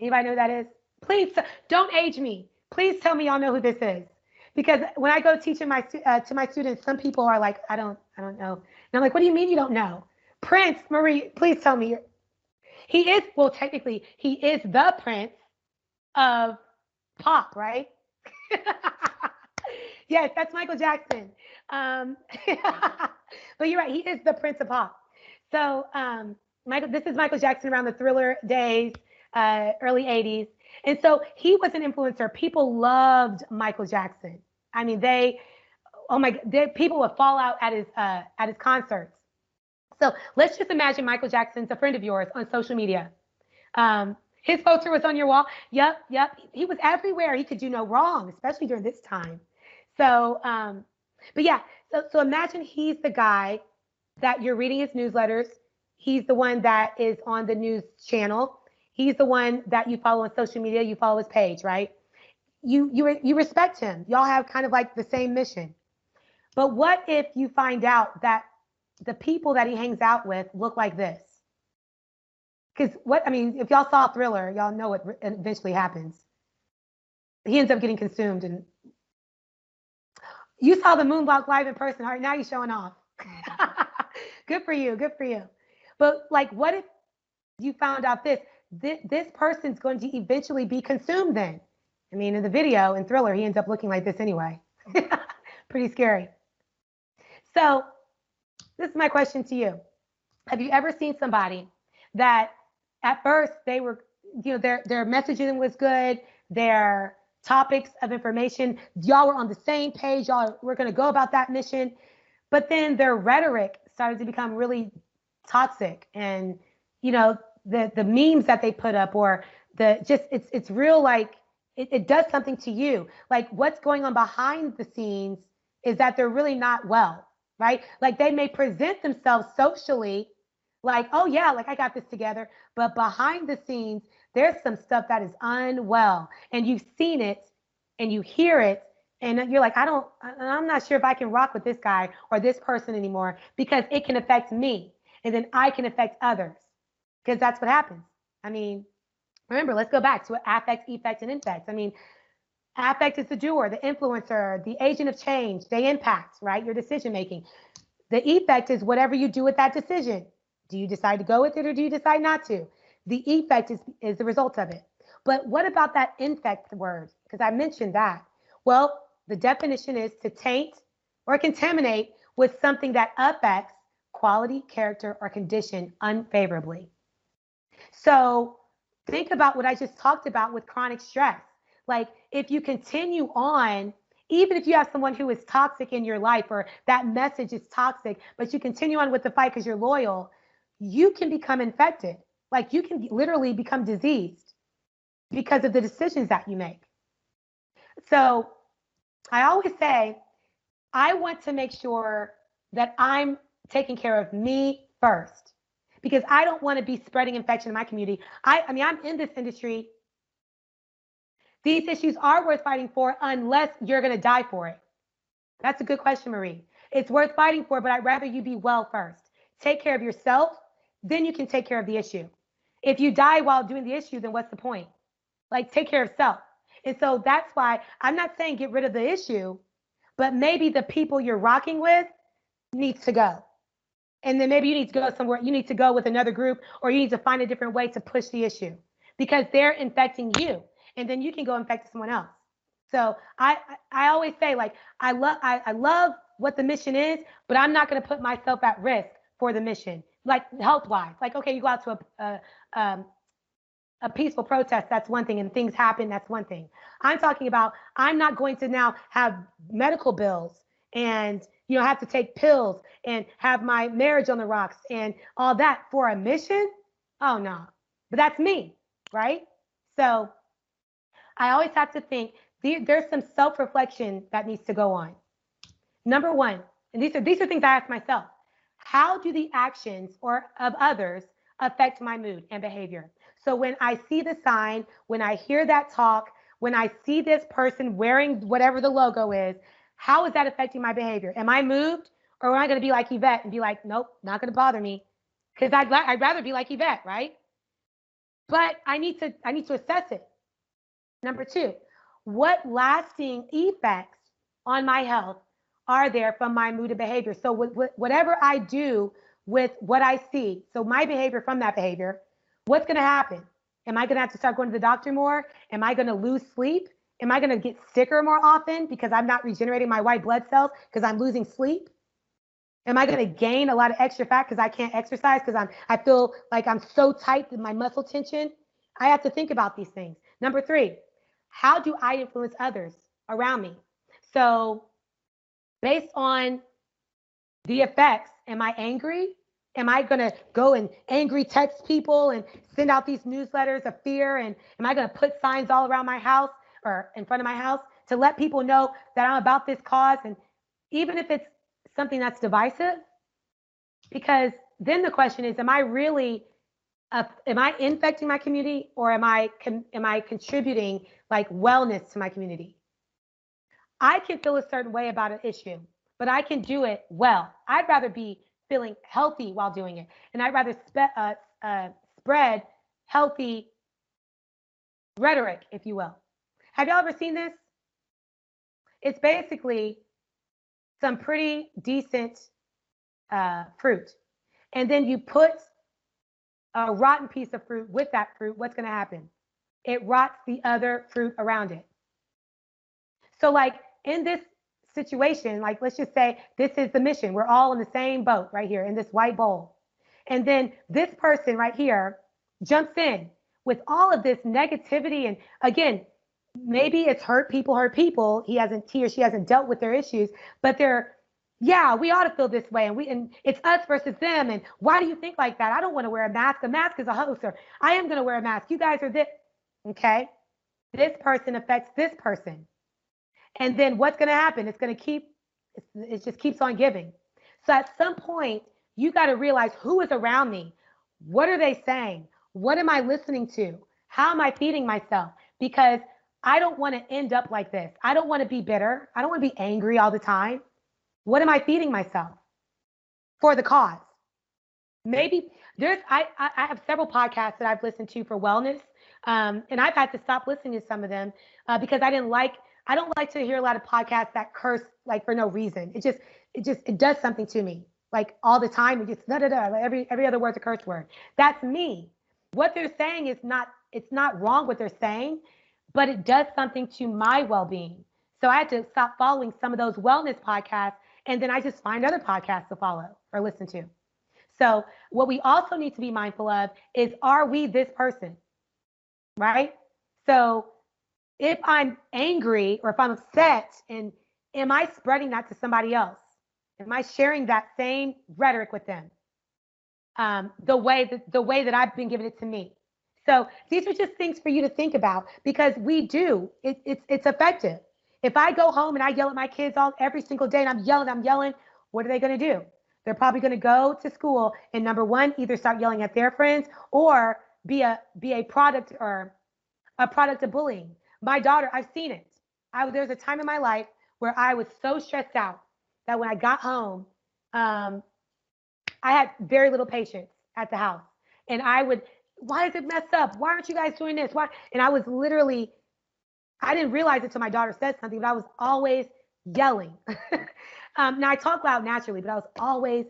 Anybody know who that is? Please don't age me. Please tell me y'all know who this is. Because when I go teaching to my students, some people are like, I don't know. And I'm like, what do you mean you don't know? Prince, Marie, please tell me. He is, well, technically, he is the Prince of pop, right? Yes, that's Michael Jackson. But you're right, he is the Prince of pop. So this is Michael Jackson around the Thriller days, early 80s. And so he was an influencer. People loved Michael Jackson. I mean, people would fall out at his concerts. So let's just imagine Michael Jackson's a friend of yours on social media. His poster was on your wall. Yep. He was everywhere. He could do no wrong, especially during this time. So, but yeah, so imagine he's the guy that you're reading his newsletters. He's the one that is on the news channel. He's the one that you follow on social media. You follow his page, right? You respect him. Y'all have kind of like the same mission. But what if you find out that the people that he hangs out with look like this? Because if y'all saw Thriller, y'all know what eventually happens. He ends up getting consumed. And you saw the Moonwalk live in person. All right, now you're showing off. Good for you. But like, what if you found out this person's going to eventually be consumed then? I mean, in the video in Thriller, he ends up looking like this anyway. Pretty scary. So this is my question to you. Have you ever seen somebody that at first they were, their messaging was good, their topics of information, y'all were on the same page, y'all were going to go about that mission, but then their rhetoric started to become really toxic, and the memes that they put up, or it's real, like it does something to you. Like what's going on behind the scenes is that they're really not well, right? Like they may present themselves socially like, oh yeah, like I got this together, but behind the scenes, there's some stuff that is unwell, and you've seen it and you hear it, and you're like, I'm not sure if I can rock with this guy or this person anymore, because it can affect me, and then I can affect others, because that's what happens. I mean, remember, let's go back to affect, effect, and infect. I mean, affect is the doer, the influencer, the agent of change. They impact, right, your decision making. The effect is whatever you do with that decision. Do you decide to go with it, or do you decide not to? The effect is the result of it. But what about that infect word? Because I mentioned that. Well, the definition is to taint or contaminate with something that affects quality, character, or condition unfavorably. So think about what I just talked about with chronic stress. Like if you continue on, even if you have someone who is toxic in your life, or that message is toxic, but you continue on with the fight because you're loyal, you can become infected. Like you can literally become diseased because of the decisions that you make. So I always say, I want to make sure that I'm taking care of me first, because I don't want to be spreading infection in my community. I mean, I'm in this industry. These issues are worth fighting for unless you're going to die for it. That's a good question, Marie. It's worth fighting for, but I'd rather you be well first. Take care of yourself, then you can take care of the issue. If you die while doing the issue, then what's the point? Like, take care of self. And so that's why I'm not saying get rid of the issue, but maybe the people you're rocking with needs to go. And then maybe you need to go somewhere. You need to go with another group, or you need to find a different way to push the issue, because they're infecting you, and then you can go infect someone else. So I always say, like, I love what the mission is, but I'm not going to put myself at risk for the mission, like health-wise. Like, okay, you go out to a peaceful protest, that's one thing, and things happen, that's one thing. I'm talking about, I'm not going to now have medical bills and have to take pills and have my marriage on the rocks and all that for a mission. Oh no, But that's me, right? So I always have to think there's some self-reflection that needs to go on. Number one, and these are things I ask myself. How do the actions or of others affect my mood and behavior? So when I see the sign, when I hear that talk, when I see this person wearing whatever the logo is, how is that affecting my behavior? Am I moved, or am I going to be like Yvette and be like, nope, not going to bother me? Because I'd rather be like Yvette, right? But I need to assess it. Number two, what lasting effects on my health are there from my mood and behavior? So whatever I do with what I see, so my behavior from that behavior, what's going to happen? Am I going to have to start going to the doctor more? Am I going to lose sleep? Am I going to get sicker more often because I'm not regenerating my white blood cells because I'm losing sleep? Am I going to gain a lot of extra fat because I can't exercise because I feel like I'm so tight with my muscle tension? I have to think about these things. Number three, how do I influence others around me? So, based on the effects, am I angry? Am I going to go and angry text people and send out these newsletters of fear? And am I going to put signs all around my house or in front of my house to let people know that I'm about this cause? And even if it's something that's divisive, because then the question is, am I infecting my community, or am I contributing like wellness to my community? I can feel a certain way about an issue, but I can do it well. I'd rather be feeling healthy while doing it, and I'd rather spread healthy rhetoric, if you will. Have y'all ever seen this? It's basically some pretty decent fruit, and then you put a rotten piece of fruit with that fruit. What's going to happen? It rots the other fruit around it. So, like in this situation, like let's just say this is the mission. We're all in the same boat right here in this white bowl. And then this person right here jumps in with all of this negativity. And again, maybe it's hurt people. He or she hasn't dealt with their issues, but yeah, we ought to feel this way. And it's us versus them. And why do you think like that? I don't want to wear a mask. A mask is a host, or I am going to wear a mask. You guys are this. Okay. This person affects this person. And then what's going to happen? It just keeps on giving. So at some point, you got to realize who is around me. What are they saying? What am I listening to? How am I feeding myself? Because I don't want to end up like this. I don't want to be bitter. I don't want to be angry all the time. What am I feeding myself for the cause? Maybe I have several podcasts that I've listened to for wellness. And I've had to stop listening to some of them because I don't like to hear a lot of podcasts that curse like for no reason. It does something to me. Like all the time, it just da da da. Every other word's a curse word. That's me. What they're saying it's not wrong what they're saying, but it does something to my well-being. So I had to stop following some of those wellness podcasts, and then I just find other podcasts to follow or listen to. So what we also need to be mindful of is, are we this person, right? So if I'm angry or if I'm upset, and am I spreading that to somebody else? Am I sharing that same rhetoric with them? The way that I've been giving it to me. So these are just things for you to think about, because it's effective. If I go home and I yell at my kids every single day and I'm yelling, what are they going to do? They're probably going to go to school and, number one, either start yelling at their friends or be a product or a product of bullying. My daughter, I've seen it. There was a time in my life where I was so stressed out that when I got home, I had very little patience at the house. And why is it messed up? Why aren't you guys doing this? Why? And I was literally, I didn't realize it until my daughter said something, but I was always yelling. Now I talk loud naturally, but I was always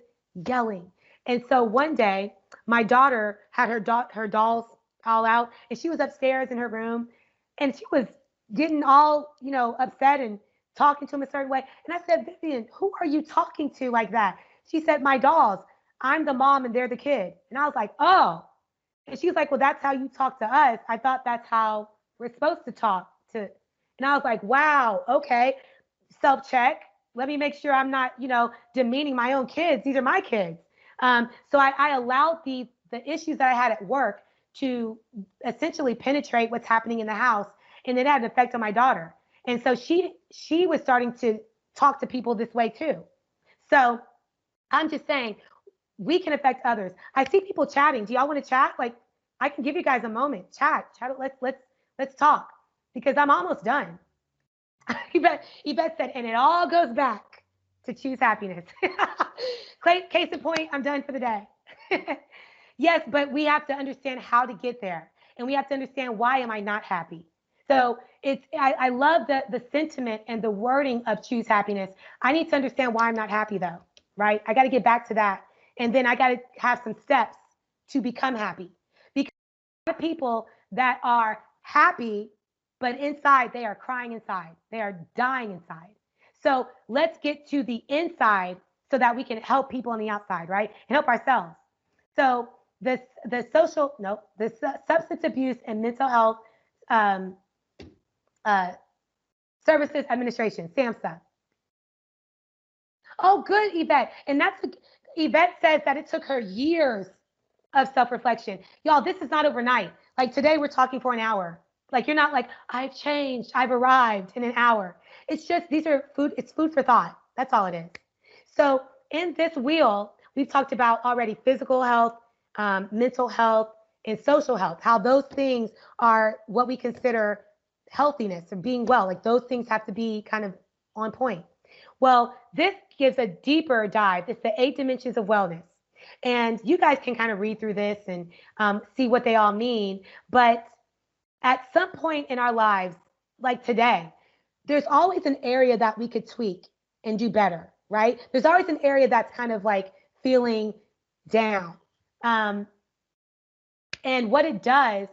yelling. And so one day, my daughter had her dolls all out, and she was upstairs in her room, and she was getting all, upset and talking to him a certain way. And I said, Vivian, who are you talking to like that? She said, my dolls. I'm the mom and they're the kid. And I was like, oh. And she was like, well, that's how you talk to us. I thought that's how we're supposed to talk to. And I was like, wow, okay. Self-check. Let me make sure I'm not, demeaning my own kids. These are my kids. So I allowed the issues that I had at work to essentially penetrate what's happening in the house, and it had an effect on my daughter. And so she was starting to talk to people this way too. So I'm just saying we can affect others. I see people chatting. Do y'all want to chat? Like, I can give you guys a moment. Chat. Let's talk, because I'm almost done. Yvette said, and it all goes back to choose happiness. Case in point, I'm done for the day. Yes, but we have to understand how to get there, and we have to understand, why am I not happy? So I love the sentiment and the wording of choose happiness. I need to understand why I'm not happy though, right? I got to get back to that, and then I got to have some steps to become happy. Because a lot of people that are happy, but inside they are crying inside, they are dying inside. So let's get to the inside so that we can help people on the outside, right? And help ourselves. So the substance abuse and mental health um, uh, services administration, SAMHSA. Oh, good, Yvette. And Yvette says that it took her years of self-reflection. Y'all, this is not overnight. Like, today we're talking for an hour. Like, you're not like, I've changed, I've arrived in an hour. It's just, it's food for thought. That's all it is. So in this wheel, we've talked about already physical health, mental health, and social health, how those things are what we consider healthiness or being well. Like, those things have to be kind of on point. Well, this gives a deeper dive. It's the 8 dimensions of wellness. And you guys can kind of read through this and see what they all mean. But at some point in our lives, like today, there's always an area that we could tweak and do better, right? There's always an area that's kind of like feeling down. And what it does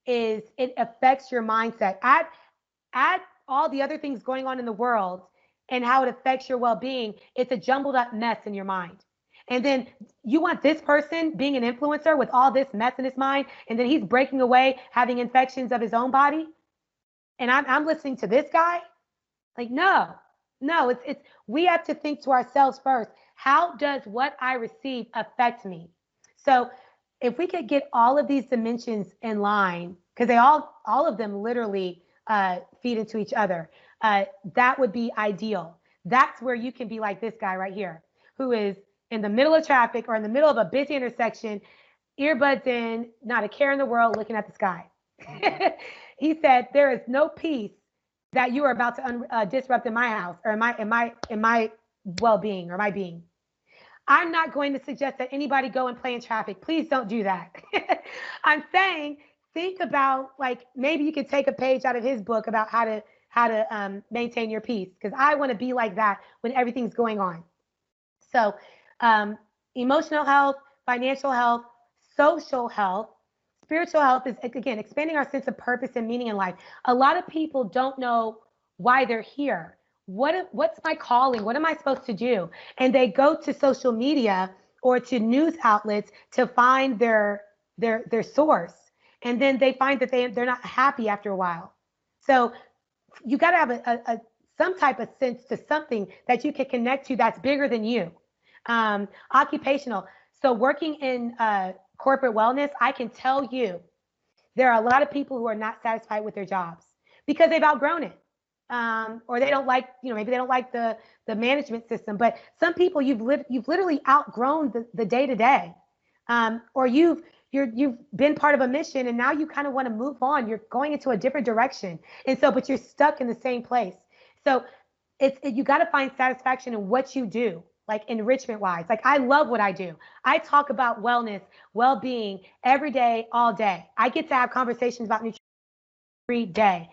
is it affects your mindset. Add all the other things going on in the world and how it affects your well-being. It's a jumbled up mess in your mind. And then you want this person being an influencer with all this mess in his mind, and then he's breaking away, having infections of his own body. And I'm listening to this guy. Like, no, it's we have to think to ourselves first. How does what I receive affect me? So if we could get all of these dimensions in line, because all of them literally feed into each other, that would be ideal. That's where you can be like this guy right here, who is in the middle of traffic or in the middle of a busy intersection, earbuds in, not a care in the world, looking at the sky. He said, there is no peace that you are about to disrupt in my house or in my well-being or my being. I'm not going to suggest that anybody go and play in traffic. Please don't do that. I'm saying, think about, like, maybe you could take a page out of his book about how to maintain your peace, because I want to be like that when everything's going on. So emotional health, financial health, social health, spiritual health is, again, expanding our sense of purpose and meaning in life. A lot of people don't know why they're here. What's my calling? What am I supposed to do? And they go to social media or to news outlets to find their source. And then they find that they're not happy after a while. So you got to have some type of sense to something that you can connect to that's bigger than you. Occupational. So working in corporate wellness, I can tell you there are a lot of people who are not satisfied with their jobs because they've outgrown it. Or they don't like, maybe they don't like the management system. But some people, you've literally outgrown the day to day, or you've been part of a mission and now you kind of want to move on. You're going into a different direction, and so but you're stuck in the same place. So you got to find satisfaction in what you do, like enrichment wise. Like, I love what I do. I talk about wellness, well-being every day, all day. I get to have conversations about nutrition every day.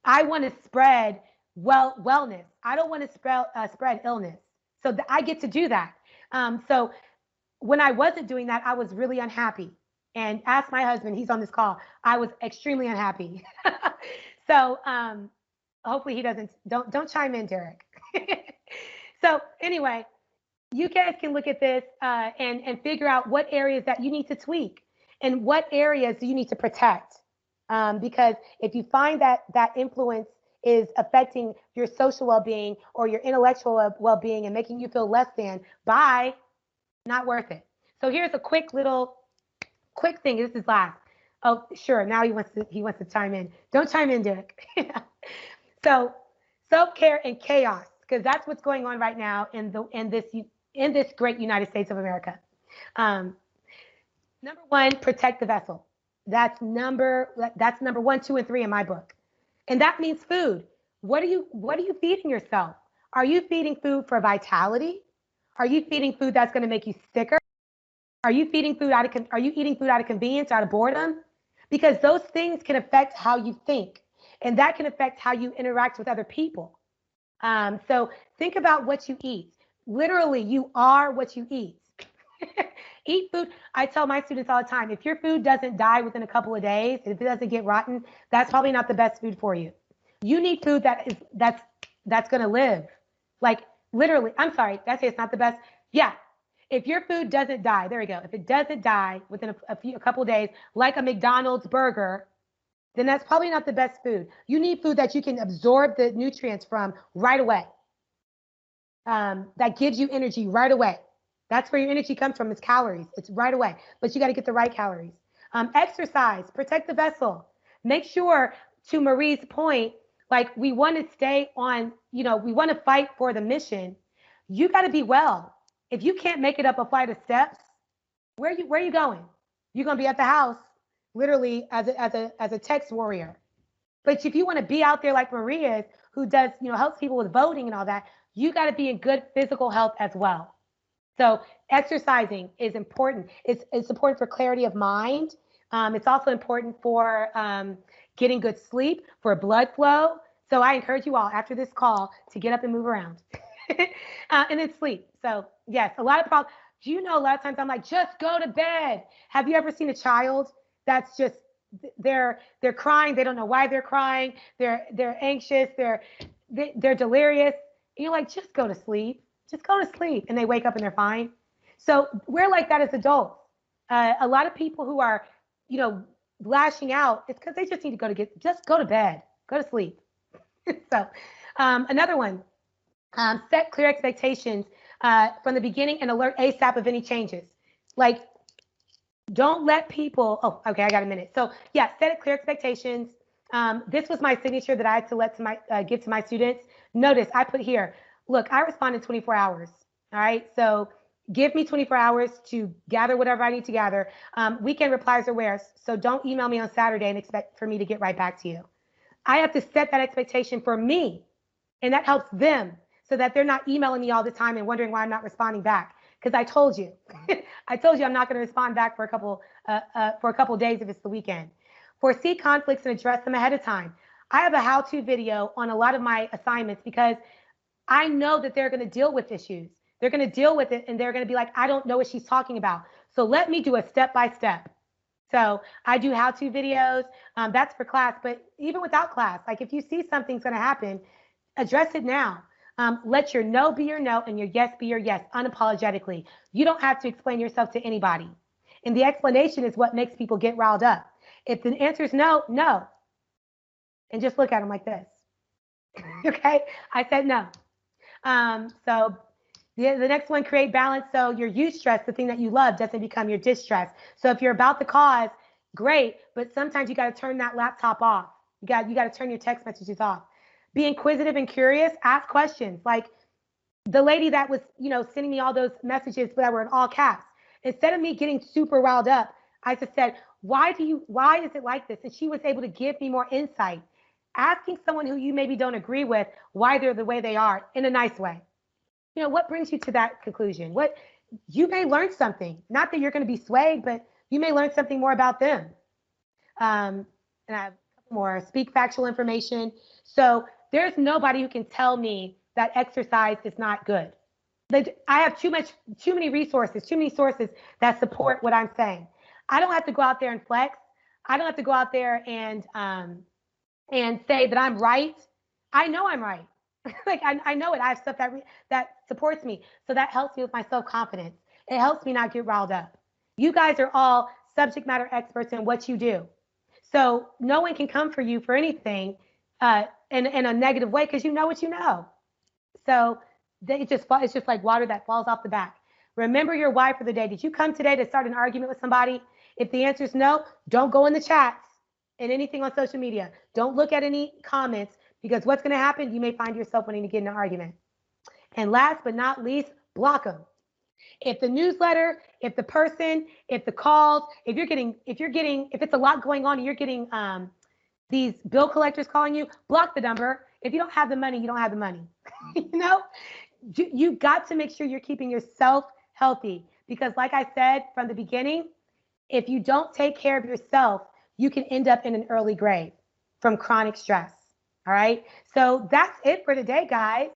I want to spread wellness. I don't want to spread illness. So I get to do that. So when I wasn't doing that, I was really unhappy. And ask my husband, he's on this call. I was extremely unhappy. So hopefully he don't chime in, Derek. So anyway, you guys can look at this and figure out what areas that you need to tweak and what areas do you need to protect. Because if you find that influence is affecting your social well-being or your intellectual well-being and making you feel less than, not worth it. So here's a quick little quick thing. This is last. Oh, sure. Now he wants to chime in. Don't chime in, Derek. So self-care and chaos, because that's what's going on right now in this great United States of America. Um, Number one, protect the vessel. That's number one, two, and three in my book. And that means food. What are you feeding yourself? Are you feeding food for vitality? Are you feeding food that's going to make you sicker? Are you eating food out of convenience, out of boredom? Because those things can affect how you think, and that can affect how you interact with other people. So think about what you eat. Literally, you are what you eat. Eat food. I tell my students all the time, if your food doesn't die within a couple of days, if it doesn't get rotten, that's probably not the best food for you. You need food that's going to live. Like literally, I'm sorry, did I say it's not the best? Yeah. If your food doesn't die, there we go. If it doesn't die within a couple of days, like a McDonald's burger, then that's probably not the best food. You need food that you can absorb the nutrients from right away. That gives you energy right away. That's where your energy comes from. It's calories. It's right away. But you got to get the right calories. Exercise, protect the vessel. Make sure, to Marie's point, like we want to stay on, we want to fight for the mission. You got to be well. If you can't make it up a flight of steps, where are you going? You're going to be at the house, literally as a text warrior. But if you want to be out there like Marie is, who does, helps people with voting and all that, you got to be in good physical health as well. So exercising is important. It's important for clarity of mind. It's also important for getting good sleep, for blood flow. So I encourage you all after this call to get up and move around and then sleep. So yes, a lot of problems. Do you know a lot of times I'm like, just go to bed. Have you ever seen a child that's just they're crying, they don't know why they're crying, they're anxious, they're delirious. And you're like, just go to sleep. Just go to sleep. And they wake up and they're fine. So we're like that as adults. A lot of people who are, lashing out, it's because they just need to just go to bed, go to sleep. So another one, set clear expectations from the beginning and alert ASAP of any changes. Like, don't let people, oh, okay, I got a minute. So yeah, set clear expectations. This was my signature that I had to give to my students. Notice I put here, look, I respond in 24 hours. All right. So give me 24 hours to gather whatever I need to gather. Weekend replies are rare. So don't email me on Saturday and expect for me to get right back to you. I have to set that expectation for me, and that helps them so that they're not emailing me all the time and wondering why I'm not responding back. Because I told you, I'm not going to respond back for a couple of days if it's the weekend. Foresee conflicts and address them ahead of time. I have a how-to video on a lot of my assignments because I know that they're going to deal with issues. They're going to deal with it, and they're going to be like, I don't know what she's talking about. So let me do a step-by-step. So I do how-to videos. That's for class, but even without class, like if you see something's going to happen, address it now. Let your no be your no and your yes be your yes, unapologetically. You don't have to explain yourself to anybody. And the explanation is what makes people get riled up. If the answer is no, no. And just look at them like this. Okay? I said no. So the next one, create balance. So your eustress, the thing that you love, doesn't become your distress. So if you're about the cause, great. But sometimes you got to turn that laptop off. You got to turn your text messages off. Be inquisitive and curious. Ask questions. Like the lady that was, sending me all those messages that were in all caps. Instead of me getting super riled up, I just said, why is it like this? And she was able to give me more insight. Asking someone who you maybe don't agree with why they're the way they are in a nice way. What brings you to that conclusion? You may learn something. Not that you're going to be swayed, but you may learn something more about them. And I have a couple more. Speak factual information. So there's nobody who can tell me that exercise is not good. I have too many resources, too many sources that support what I'm saying. I don't have to go out there and flex. I don't have to go out there and say that I'm right. I know I'm right. Like I know it. I have stuff that supports me. So that helps me with my self-confidence. It helps me not get riled up. You guys are all subject matter experts in what you do. So no one can come for you for anything in a negative way because you know what you know. So it's just like water that falls off the back. Remember your why for the day. Did you come today to start an argument with somebody? If the answer is no, don't go in the chats and anything on social media. Don't look at any comments, because what's going to happen, you may find yourself wanting to get in an argument. And last but not least, block them. If the newsletter, if the person, if the calls, if it's a lot going on and you're getting these bill collectors calling you, block the number. If you don't have the money, you don't have the money. You know, you've got to make sure you're keeping yourself healthy, because like I said from the beginning, if you don't take care of yourself, you can end up in an early grave from chronic stress. All right. So that's it for today, guys.